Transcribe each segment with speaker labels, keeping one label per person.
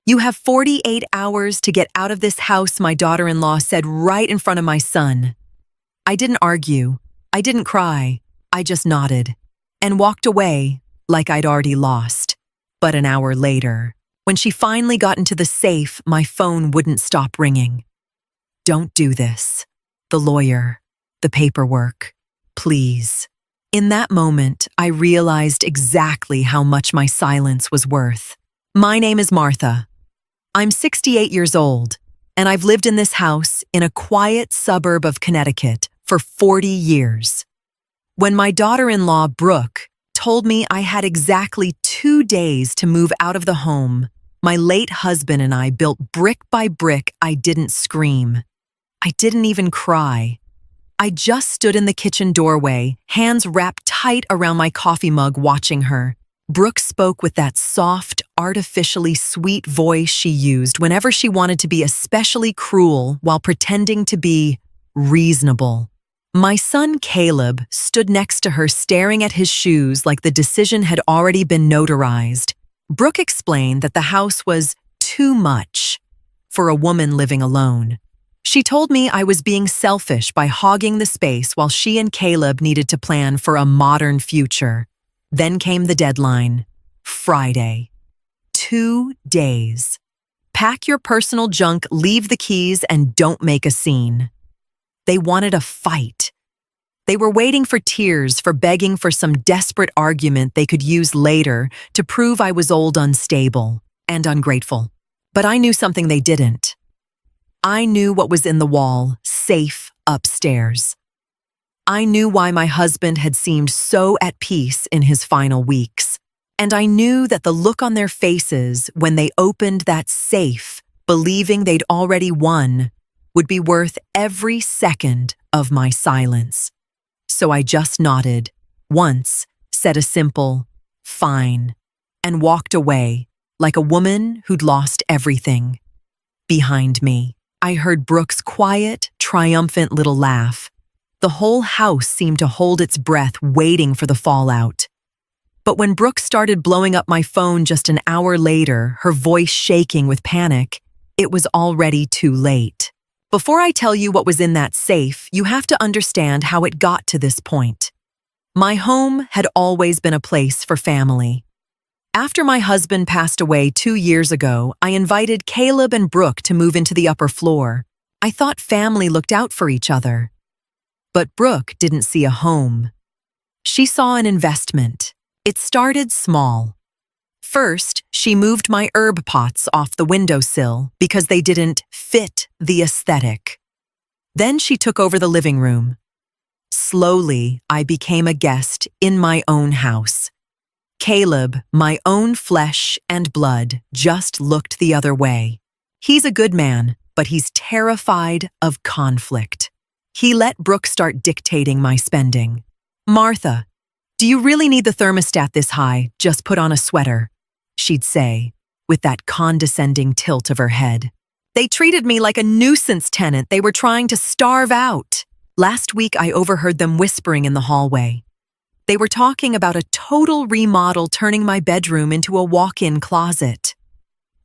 Speaker 1: "You have 48 hours to get out of this house," my daughter-in-law said right in front of my son. I didn't argue. I didn't cry. I just nodded and walked away like I'd already lost. But an hour later, when she finally got into the safe, my phone wouldn't stop ringing. "Don't do this. The lawyer. The paperwork. Please." In that moment, I realized exactly how much my silence was worth. My name is Martha. I'm 68 years old, and I've lived in this house in a quiet suburb of Connecticut for 40 years. When my daughter-in-law, Brooke, told me I had exactly 2 days to move out of the home, my late husband and I built brick by brick. I didn't scream. I didn't even cry. I just stood in the kitchen doorway, hands wrapped tight around my coffee mug, watching her. Brooke spoke with that soft, artificially sweet voice she used whenever she wanted to be especially cruel while pretending to be reasonable. My son Caleb stood next to her, staring at his shoes like the decision had already been notarized. Brooke explained that the house was too much for a woman living alone. She told me I was being selfish by hogging the space while she and Caleb needed to plan for a modern future. Then came the deadline. Friday. 2 days. Pack your personal junk, leave the keys, and don't make a scene. They wanted a fight. They were waiting for tears, for begging for some desperate argument they could use later to prove I was old, unstable, and ungrateful. But I knew something they didn't. I knew what was in the wall, safe upstairs. I knew why my husband had seemed so at peace in his final weeks. And I knew that the look on their faces when they opened that safe, believing they'd already won, would be worth every second of my silence. So I just nodded, once, said a simple, "Fine," and walked away like a woman who'd lost everything. Behind me, I heard Brooke's quiet, triumphant little laugh. The whole house seemed to hold its breath, waiting for the fallout. But when Brooke started blowing up my phone just an hour later, her voice shaking with panic, it was already too late. Before I tell you what was in that safe, you have to understand how it got to this point. My home had always been a place for family. After my husband passed away 2 years ago, I invited Caleb and Brooke to move into the upper floor. I thought family looked out for each other. But Brooke didn't see a home. She saw an investment. It started small. First, she moved my herb pots off the windowsill because they didn't fit the aesthetic. Then she took over the living room. Slowly, I became a guest in my own house. Caleb, my own flesh and blood, just looked the other way. He's a good man, but he's terrified of conflict. He let Brooke start dictating my spending. "Martha, do you really need the thermostat this high? Just put on a sweater," she'd say, with that condescending tilt of her head. They treated me like a nuisance tenant they were trying to starve out. Last week, I overheard them whispering in the hallway. They were talking about a total remodel, turning my bedroom into a walk-in closet.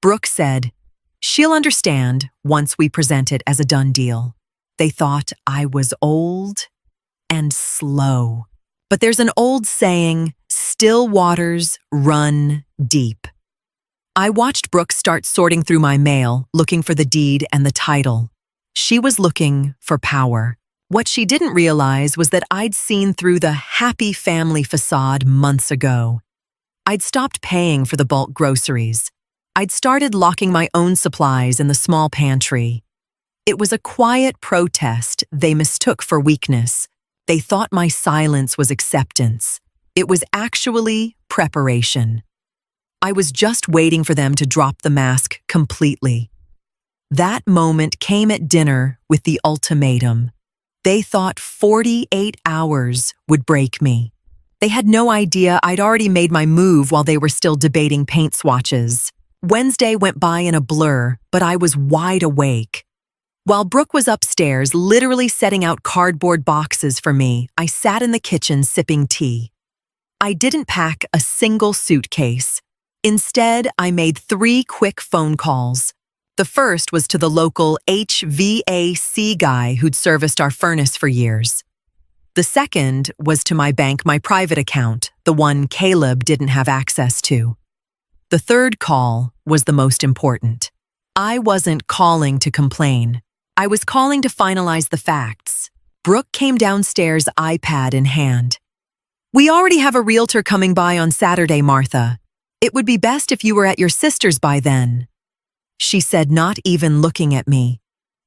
Speaker 1: Brooke said, she'll understand once we present it as a done deal. They thought I was old and slow. But there's an old saying, still waters run deep. I watched Brooke start sorting through my mail, looking for the deed and the title. She was looking for power. What she didn't realize was that I'd seen through the happy family facade months ago. I'd stopped paying for the bulk groceries. I'd started locking my own supplies in the small pantry. It was a quiet protest they mistook for weakness. They thought my silence was acceptance. It was actually preparation. I was just waiting for them to drop the mask completely. That moment came at dinner with the ultimatum. They thought 48 hours would break me. They had no idea I'd already made my move while they were still debating paint swatches. Wednesday went by in a blur, but I was wide awake. While Brooke was upstairs, literally setting out cardboard boxes for me, I sat in the kitchen sipping tea. I didn't pack a single suitcase. Instead, I made 3 quick phone calls. The first was to the local HVAC guy who'd serviced our furnace for years. The second was to my private account, the one Caleb didn't have access to. The third call was the most important. I wasn't calling to complain. I was calling to finalize the facts. Brooke came downstairs, iPad in hand. "We already have a realtor coming by on Saturday, Martha. It would be best if you were at your sister's by then," she said, not even looking at me.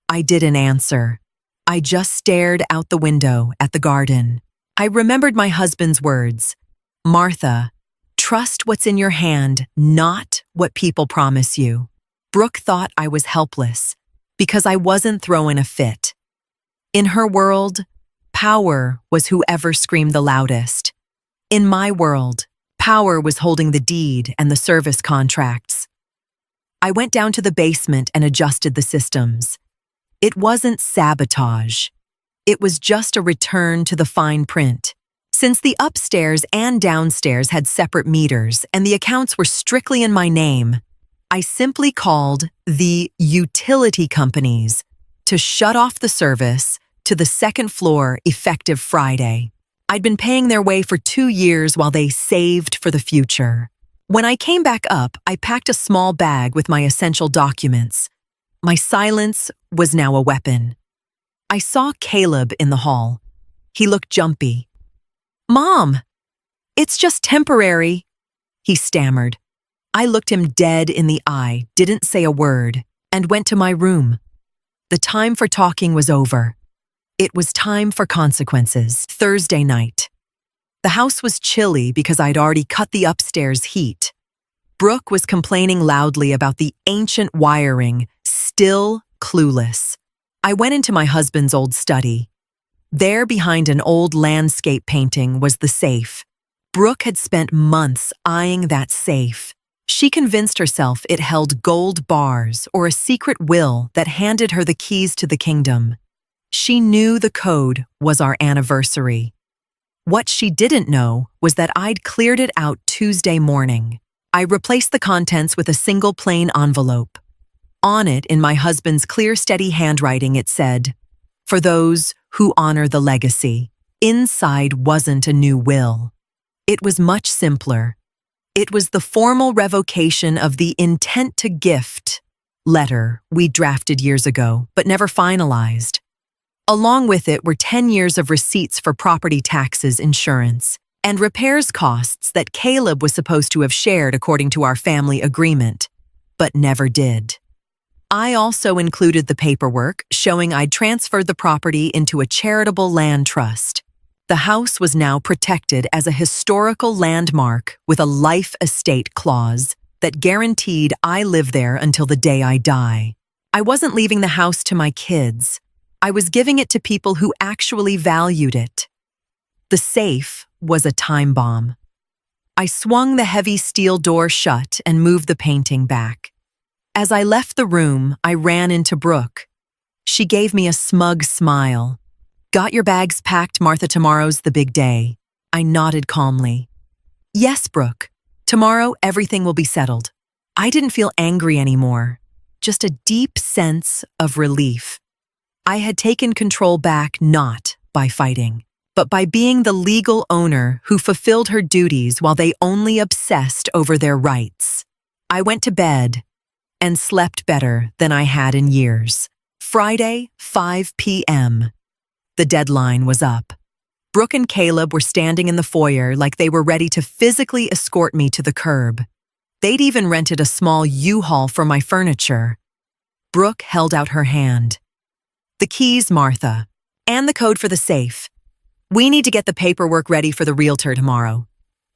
Speaker 1: I didn't answer. I just stared out the window at the garden. I remembered my husband's words. "Martha, trust what's in your hand, not what people promise you." Brooke thought I was helpless because I wasn't throwing a fit. In her world, power was whoever screamed the loudest. In my world, power was holding the deed and the service contracts. I went down to the basement and adjusted the systems. It wasn't sabotage. It was just a return to the fine print. Since the upstairs and downstairs had separate meters and the accounts were strictly in my name, I simply called the utility companies to shut off the service to the second floor effective Friday. I'd been paying their way for 2 years while they saved for the future. When I came back up, I packed a small bag with my essential documents. My silence was now a weapon. I saw Caleb in the hall. He looked jumpy. "Mom, it's just temporary," he stammered. I looked him dead in the eye, didn't say a word, and went to my room. The time for talking was over. It was time for consequences. Thursday night. The house was chilly because I'd already cut the upstairs heat. Brooke was complaining loudly about the ancient wiring, still clueless. I went into my husband's old study. There, behind an old landscape painting, was the safe. Brooke had spent months eyeing that safe. She convinced herself it held gold bars or a secret will that handed her the keys to the kingdom. She knew the code was our anniversary. What she didn't know was that I'd cleared it out Tuesday morning. I replaced the contents with a single plain envelope. On it, in my husband's clear, steady handwriting, it said, "For those who honor the legacy." Inside wasn't a new will. It was much simpler. It was the formal revocation of the intent to gift letter we drafted years ago, but never finalized. Along with it were 10 years of receipts for property taxes, insurance, and repairs costs that Caleb was supposed to have shared according to our family agreement, but never did. I also included the paperwork showing I'd transferred the property into a charitable land trust. The house was now protected as a historical landmark with a life estate clause that guaranteed I live there until the day I die. I wasn't leaving the house to my kids. I was giving it to people who actually valued it. The safe was a time bomb. I swung the heavy steel door shut and moved the painting back. As I left the room, I ran into Brooke. She gave me a smug smile. "Got your bags packed, Martha? Tomorrow's the big day." I nodded calmly. "Yes, Brooke. Tomorrow, everything will be settled." I didn't feel angry anymore, just a deep sense of relief. I had taken control back not by fighting, but by being the legal owner who fulfilled her duties while they only obsessed over their rights. I went to bed and slept better than I had in years. Friday, 5 p.m. The deadline was up. Brooke and Caleb were standing in the foyer like they were ready to physically escort me to the curb. They'd even rented a small U-Haul for my furniture. Brooke held out her hand. "The keys, Martha, and the code for the safe. We need to get the paperwork ready for the realtor tomorrow."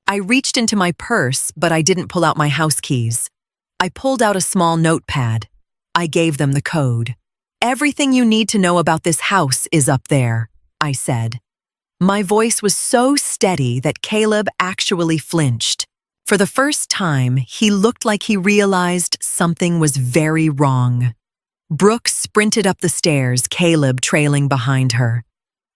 Speaker 1: I reached into my purse, but I didn't pull out my house keys. I pulled out a small notepad. I gave them the code. "Everything you need to know about this house is up there," I said. My voice was so steady that Caleb actually flinched. For the first time, he looked like he realized something was very wrong. Brooke sprinted up the stairs, Caleb trailing behind her.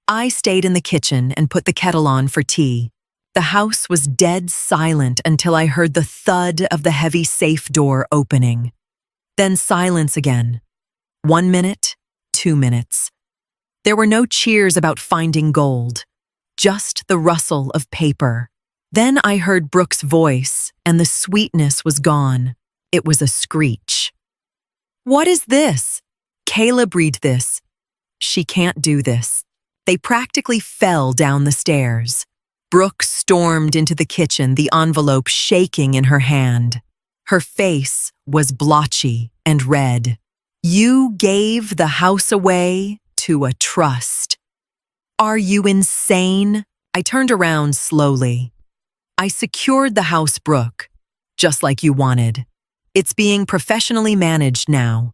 Speaker 1: I stayed in the kitchen and put the kettle on for tea. The house was dead silent until I heard the thud of the heavy safe door opening. Then silence again. 1 minute, 2 minutes. There were no cheers about finding gold, just the rustle of paper. Then I heard Brooke's voice, and the sweetness was gone. It was a screech. "What is this?" Caleb read this. "She can't do this." They practically fell down the stairs. Brooke stormed into the kitchen, the envelope shaking in her hand. Her face was blotchy and red. "You gave the house away to a trust." "Are you insane?" I turned around slowly. "I secured the house, Brooke, just like you wanted. It's being professionally managed now.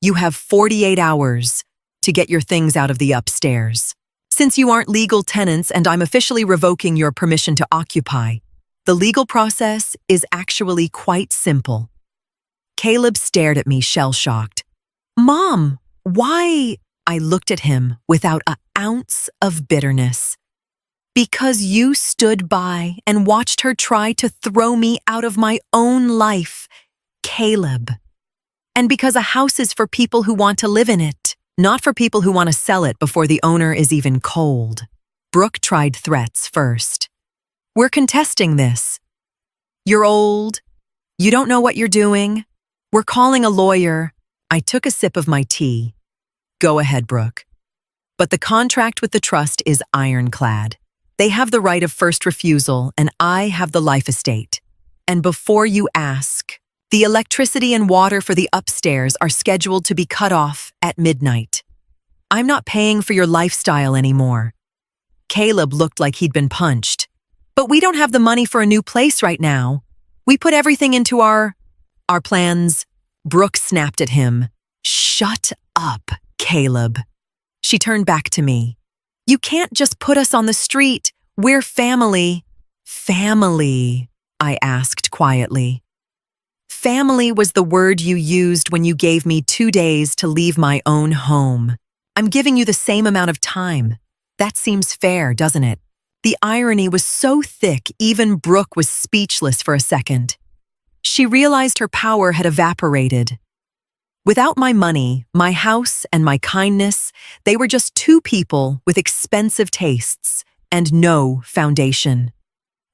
Speaker 1: You have 48 hours to get your things out of the upstairs. Since you aren't legal tenants and I'm officially revoking your permission to occupy, the legal process is actually quite simple." Caleb stared at me shell-shocked. "Mom, why?" I looked at him without an ounce of bitterness. "Because you stood by and watched her try to throw me out of my own life, Caleb. And because a house is for people who want to live in it, not for people who want to sell it before the owner is even cold." Brooke tried threats first. "We're contesting this. You're old. You don't know what you're doing. We're calling a lawyer." I took a sip of my tea. "Go ahead, Brooke. But the contract with the trust is ironclad. They have the right of first refusal, and I have the life estate. And before you ask, the electricity and water for the upstairs are scheduled to be cut off at midnight. I'm not paying for your lifestyle anymore." Caleb looked like he'd been punched. "But we don't have the money for a new place right now. We put everything into our plans." Brooke snapped at him. "Shut up, Caleb." She turned back to me. "You can't just put us on the street. We're family." "Family?" I asked quietly. "Family was the word you used when you gave me 2 days to leave my own home. I'm giving you the same amount of time. That seems fair, doesn't it?" The irony was so thick, even Brooke was speechless for a second. She realized her power had evaporated. Without my money, my house, and my kindness, they were just two people with expensive tastes and no foundation.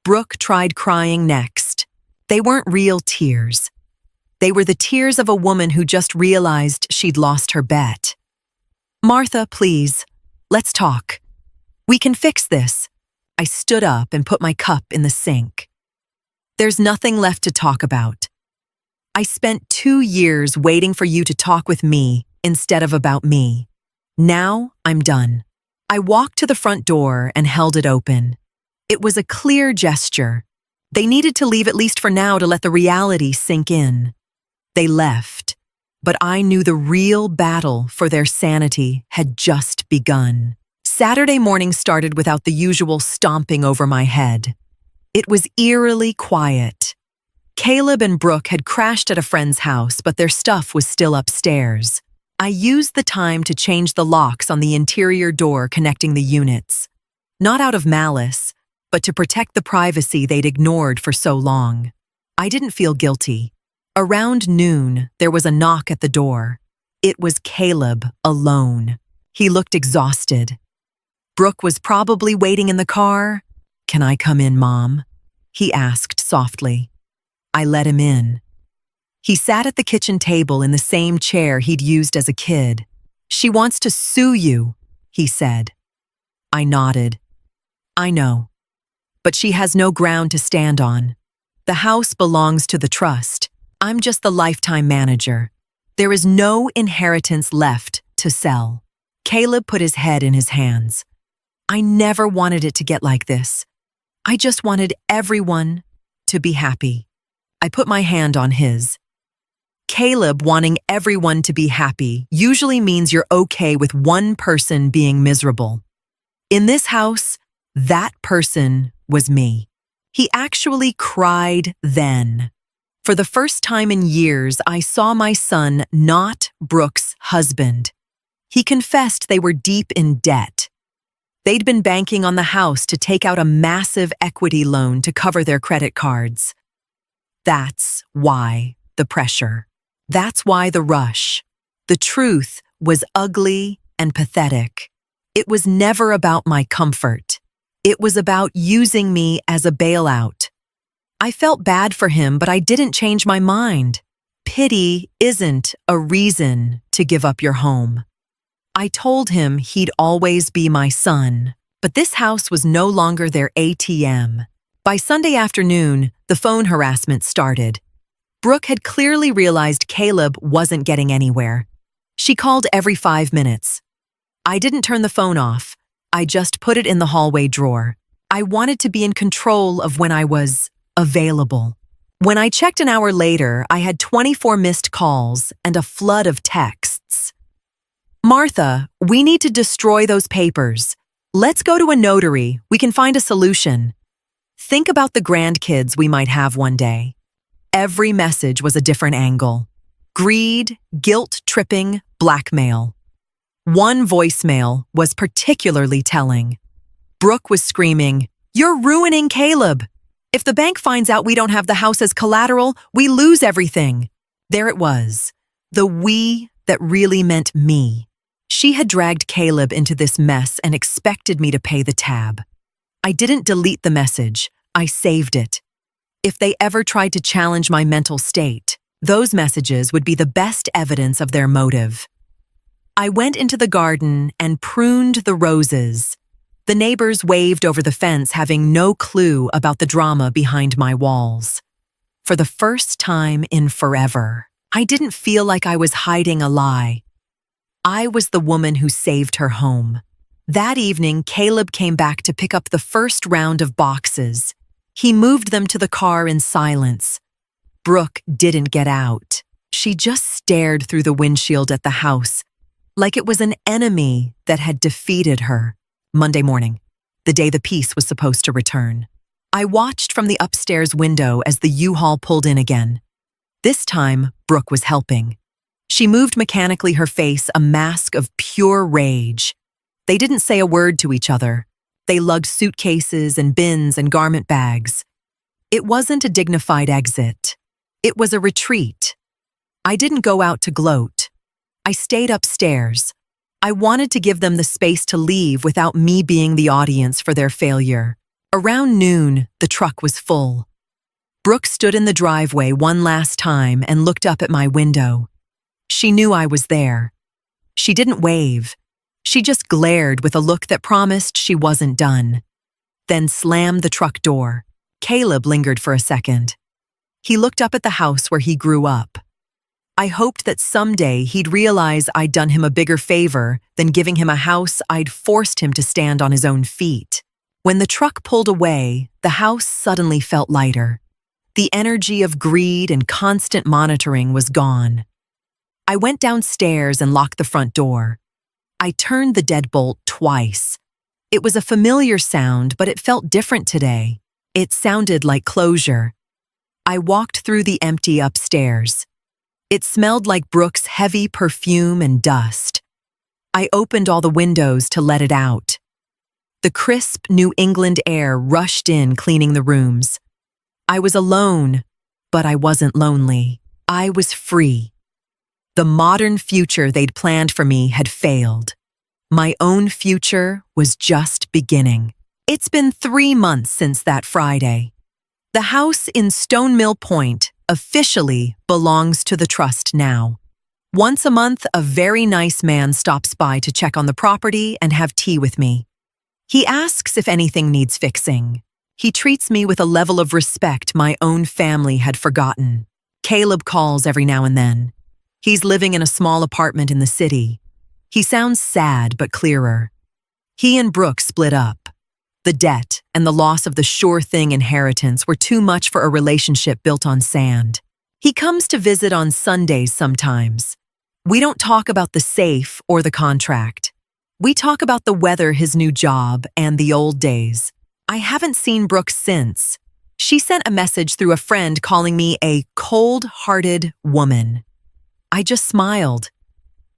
Speaker 1: Brooke tried crying next. They weren't real tears. They were the tears of a woman who just realized she'd lost her bet. "Martha, please, let's talk. We can fix this." I stood up and put my cup in the sink. "There's nothing left to talk about. I spent 2 years waiting for you to talk with me instead of about me. Now I'm done." I walked to the front door and held it open. It was a clear gesture. They needed to leave at least for now to let the reality sink in. They left, but I knew the real battle for their sanity had just begun. Saturday morning started without the usual stomping over my head. It was eerily quiet. Caleb and Brooke had crashed at a friend's house, but their stuff was still upstairs. I used the time to change the locks on the interior door connecting the units. Not out of malice, but to protect the privacy they'd ignored for so long. I didn't feel guilty. Around noon, there was a knock at the door. It was Caleb alone. He looked exhausted. Brooke was probably waiting in the car. "Can I come in, Mom?" he asked softly. I let him in. He sat at the kitchen table in the same chair he'd used as a kid. "She wants to sue you," he said. I nodded. "I know. But she has no ground to stand on. The house belongs to the trust. I'm just the lifetime manager. There is no inheritance left to sell." Caleb put his head in his hands. "I never wanted it to get like this. I just wanted everyone to be happy." I put my hand on his. Caleb wanting everyone to be happy usually means you're okay with one person being miserable. In this house, that person was me. He actually cried then. For the first time in years, I saw my son not Brooke's husband. He confessed they were deep in debt. They'd been banking on the house to take out a massive equity loan to cover their credit cards. That's why the pressure. That's why the rush. The truth was ugly and pathetic. It was never about my comfort. It was about using me as a bailout. I felt bad for him, but I didn't change my mind. Pity isn't a reason to give up your home. I told him he'd always be my son, but this house was no longer their ATM. By Sunday afternoon, the phone harassment started. Brooke had clearly realized Caleb wasn't getting anywhere. She called every 5 minutes. I didn't turn the phone off. I just put it in the hallway drawer. I wanted to be in control of when I was available. When I checked an hour later, I had 24 missed calls and a flood of texts. Martha, we need to destroy those papers. Let's go to a notary. We can find a solution. Think about the grandkids we might have one day. Every message was a different angle. Greed, guilt-tripping, blackmail. One voicemail was particularly telling. Brooke was screaming, "You're ruining Caleb. If the bank finds out we don't have the house as collateral, we lose everything." There it was, the we that really meant me. She had dragged Caleb into this mess and expected me to pay the tab. I didn't delete the message, I saved it. If they ever tried to challenge my mental state, those messages would be the best evidence of their motive. I went into the garden and pruned the roses. The neighbors waved over the fence, having no clue about the drama behind my walls. For the first time in forever, I didn't feel like I was hiding a lie. I was the woman who saved her home. That evening, Caleb came back to pick up the first round of boxes. He moved them to the car in silence. Brooke didn't get out. She just stared through the windshield at the house, like it was an enemy that had defeated her. Monday morning, the day the peace was supposed to return. I watched from the upstairs window as the U-Haul pulled in again. This time, Brooke was helping. She moved mechanically, her face a mask of pure rage. They didn't say a word to each other. They lugged suitcases and bins and garment bags. It wasn't a dignified exit. It was a retreat. I didn't go out to gloat. I stayed upstairs. I wanted to give them the space to leave without me being the audience for their failure. Around noon, the truck was full. Brooke stood in the driveway one last time and looked up at my window. She knew I was there. She didn't wave. She just glared with a look that promised she wasn't done. Then slammed the truck door. Caleb lingered for a second. He looked up at the house where he grew up. I hoped that someday he'd realize I'd done him a bigger favor than giving him a house I'd forced him to stand on his own feet. When the truck pulled away, the house suddenly felt lighter. The energy of greed and constant monitoring was gone. I went downstairs and locked the front door. I turned the deadbolt twice. It was a familiar sound, but it felt different today. It sounded like closure. I walked through the empty upstairs. It smelled like Brooke's heavy perfume and dust. I opened all the windows to let it out. The crisp New England air rushed in, cleaning the rooms. I was alone, but I wasn't lonely. I was free. The modern future they'd planned for me had failed. My own future was just beginning. It's been 3 months since that Friday. The house in Stone Mill Point officially belongs to the trust now. Once a month, a very nice man stops by to check on the property and have tea with me. He asks if anything needs fixing. He treats me with a level of respect my own family had forgotten. Caleb calls every now and then. He's living in a small apartment in the city. He sounds sad but clearer. He and Brooke split up. The debt and the loss of the sure thing inheritance were too much for a relationship built on sand. He comes to visit on Sundays sometimes. We don't talk about the safe or the contract. We talk about the weather, his new job, and the old days. I haven't seen Brooke since. She sent a message through a friend calling me a cold-hearted woman. I just smiled.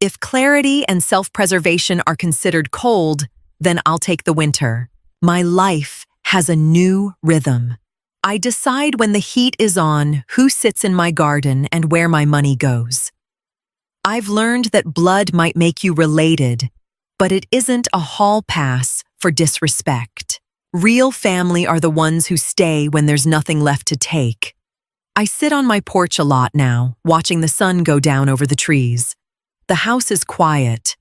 Speaker 1: If clarity and self-preservation are considered cold, then I'll take the winter. My life has a new rhythm. I decide when the heat is on who sits in my garden and where my money goes. I've learned that blood might make you related, but it isn't a hall pass for disrespect. Real family are the ones who stay when there's nothing left to take. I sit on my porch a lot now, watching the sun go down over the trees. The house is quiet,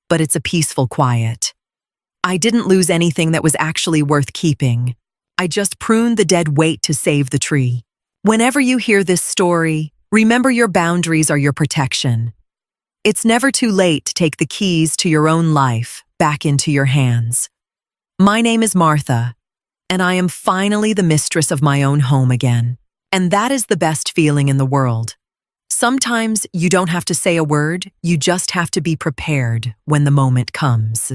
Speaker 1: but it's a peaceful quiet. I didn't lose anything that was actually worth keeping. I just pruned the dead weight to save the tree. Whenever you hear this story, remember your boundaries are your protection. It's never too late to take the keys to your own life back into your hands. My name is Martha, and I am finally the mistress of my own home again. And that is the best feeling in the world. Sometimes you don't have to say a word, you just have to be prepared when the moment comes.